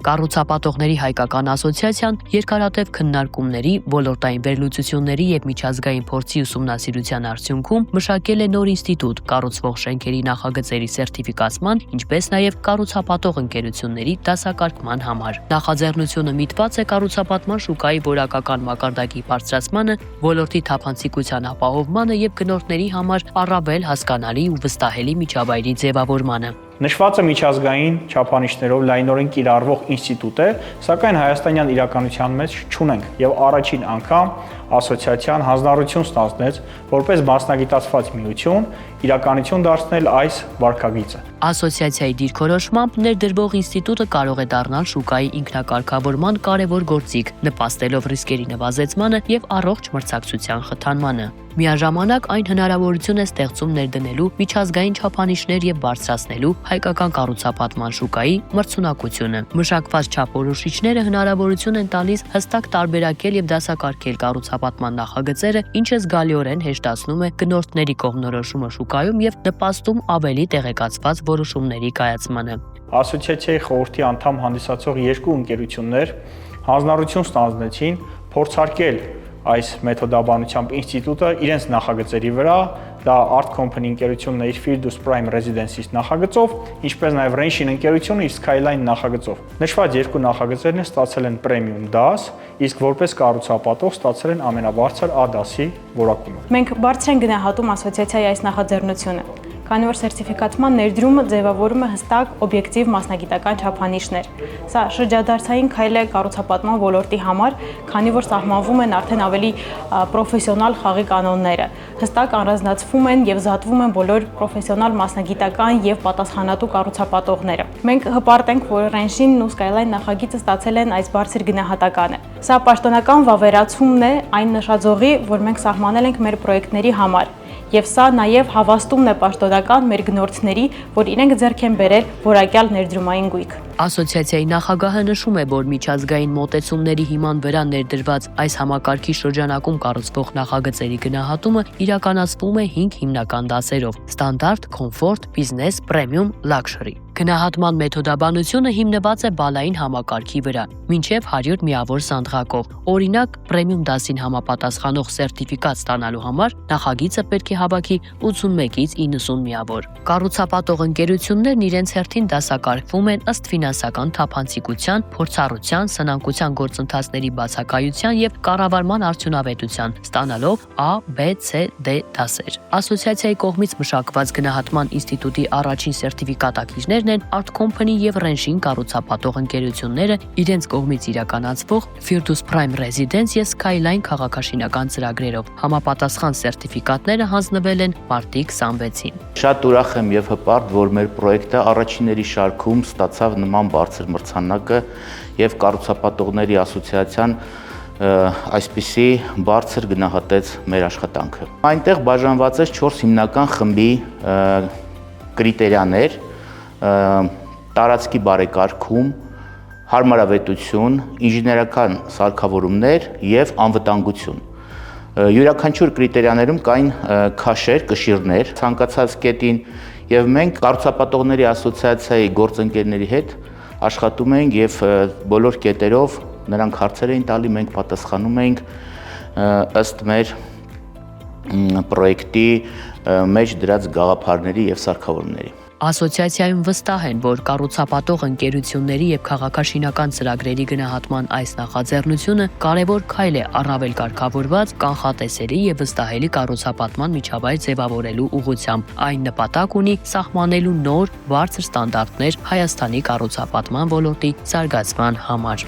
Կառուցապատողների հայկական ասոցիացիան երկարատև քննարկումների, ոլորտային վերլուծությունների եւ միջազգային փորձի ուսումնասիրության արդյունքում մշակել է նոր ինստիտուտ կառուցվող շենքերի նախագծերի սերտիֆիկացման, ինչպես նաեւ կառուցապատող ընկերությունների դասակարգման համար։ Նախաձեռնությունը միտված է կառուցապատման շուկայի որակական մակարդակի բարձրացմանը, ոլորտի թափանցիկության ապահովմանը եւ գնորդների համար առավել հասկանալի ու վստահելի միջավայրի ձևավորմանը։ Նշվածը միջազգային չափանիշներով լայնորեն կիրառվող ինստիտուտ է, սակայն հայաստանյան իրականության մեջ չունենք եւ առաջին անգամ ասոցիացիան հանձնառություն ստանձնեց որպես մասնագիտացված միություն իրականություն դարձնել այս վարքագիծը։ Ասոցիացիայի դիրքորոշմամբ ներդրվող ինստիտուտը կարող է դառնալ շուկայի ինքնակարգավորման կարևոր գործիք, նպաստելով ռիսկերի նվազեցմանը եւ առողջ մրցակցության խթանմանը։ Միաժամանակ այն հնարավորություն է ստեղծում ներդնելու միջազգային չափանիշներ եւ բարձրացնելու հայկական կառուցապատման շուկայի մրցունակությունը։ Մշակված չափորոշիչները հնարավորություն են տալիս հստակ տարբերակել եւ դասակարգել կառուցապատման նախագծերը, ինչը զգալիորեն հեշտացնում է գնորդների կողմնորոշումը շուկայում եւ նպաստում ավելի տեղեկացված որոշումների կայացմանը։ Ասոցիացիայի խորհրդի անդամ հանդիսացող երկու ընկերություններ հանձնառություն ստանձնեցին փորձարկել այս մեթոդաբանությամբ ինստիտուտը իրենց նախագծերի վրա, դա Art Company ընկերությունն է իր Firdus Prime Residences նախագծով, ինչպես նաև Renshin ընկերությունը իր Skyline նախագծով։ Նշված երկու նախագծերն ստացել են պրեմիում դաս, իսկ որպես կառուցապատող ստացել են ամենաբարձր A դասի որակումը։ Մենք բարձր ենք գնահատում ասոցիացիայի այս նախաձեռնությունը, քանի որ սերտիֆիկացման ներդրումը ձևավորում է հստակ, օբյեկտիվ մասնագիտական չափանիշներ։ Սա շրջադարձային քայլ է կառուցապատման ոլորտի համար, քանի որ սահմանվում են արդեն ավելի պրոֆեսիոնալ խաղի կանոնները, հստակ առանձնացվում են եւ զատվում են բոլոր պրոֆեսիոնալ մասնագիտական եւ պատասխանատու կառուցապատողները։ Մենք հպարտ ենք, որ Renshin-ն ու Skyline նախագիծը ստացել են այս բարձր գնահատականը։ Սա պաշտոնական վավերացումն է այն նշաձողի, որ մենք սահմանել ենք մեր պրոյեկտների համար։ Եվ սա նաև հավաստումն է պաշտոնական մեր գնորդների, որ իրենք ձեռք են բերել որակյալ ներդրումային գույք։ Ասոցիացիայի նախագահը նշում է, որ միջազգային մոտեցումների հիման վրա ներդրված այս համակարգի շրջանակում կառուցվող նախագծերի գնահատումը իրականացվում է 5 հիմնական դասերով՝ ստանդարտ, կոմֆորտ, բիզնես, պրեմիում, լաքշրի։ Գնահատման մեթոդաբանությունը հիմնված է բալային համակարգի վրա, մինչև 100 միավոր սանդղակով։ Օրինակ, պրեմիում դասին համապատասխանող սերտիֆիկատ ստանալու համար նախագիծը պետք է հավաքի 81-ից 90 միավոր։ Կառուցապատող ընկերություններն իրենց հերթին դասակարգվում են ըստ ֆինանսական թափանցիկության, փորձառության, սնանկության գործընթացների բացակայության եւ կառավարման արդյունավետության, ստանալով A, B, C, D դասեր։ Ասոցիացիայի կողմից մշակված գնահատման ինստիտուտի առաջին սերտիֆիկատակիրներն են Art Company եւ Renshin կառուցապատող ընկերությունները իրենց կողմից իրականացվող Firdus Prime Residence եւ Skyline քաղաքաշինական ծրագրերով։ Համապատասխան սերտիֆիկատները հանձնվել են մարտի 26-ին։ Շատ ուրախ եմ եւ հպարտ, որ մեր պրոյեկտը առաջինների շարքում ստացավ նման բարձր մրցանակը եւ կառուցապատողների ասոցիացիան այսպիսի բարձր գնահատեց մեր աշխատանքը։ Այնտեղ բաժանված է 4 հիմնական խմբի կրիտերիաներ՝ տարածքի բարեկարգում, հարմարավետություն, ինժեներական սարքավորումներ եւ անվտանգություն։ Յուրաքանչյուր կրիտերիաներում կային քաշեր, կշիռներ ցանկացած կետին եւ մենք կառուցապատողների ասոցիացիայի գործընկերների հետ աշխատում ենք եւ բոլոր կետերով նրանք հարցեր էին տալի, մենք պատասխանում ենք ըստ մեր պրոյեկտի մեջ դրած գաղափարների եւ սարքավորումների։ Ասոցիացիայում վստահ են, որ կառուցապատող ընկերությունների եւ քաղաքաշինական ծրագրերի գնահատման այս նախաձեռնությունը կարևոր քայլ է առավել կարգավորված, կանխատեսելի եւ վստահելի կառուցապատման միջավայր ձևավորելու ուղղությամբ։ Այն նպատակ ունի սահմանելու նոր, բարձր ստանդարտներ Հայաստանի կառուցապատման ոլորտի զարգացման համար։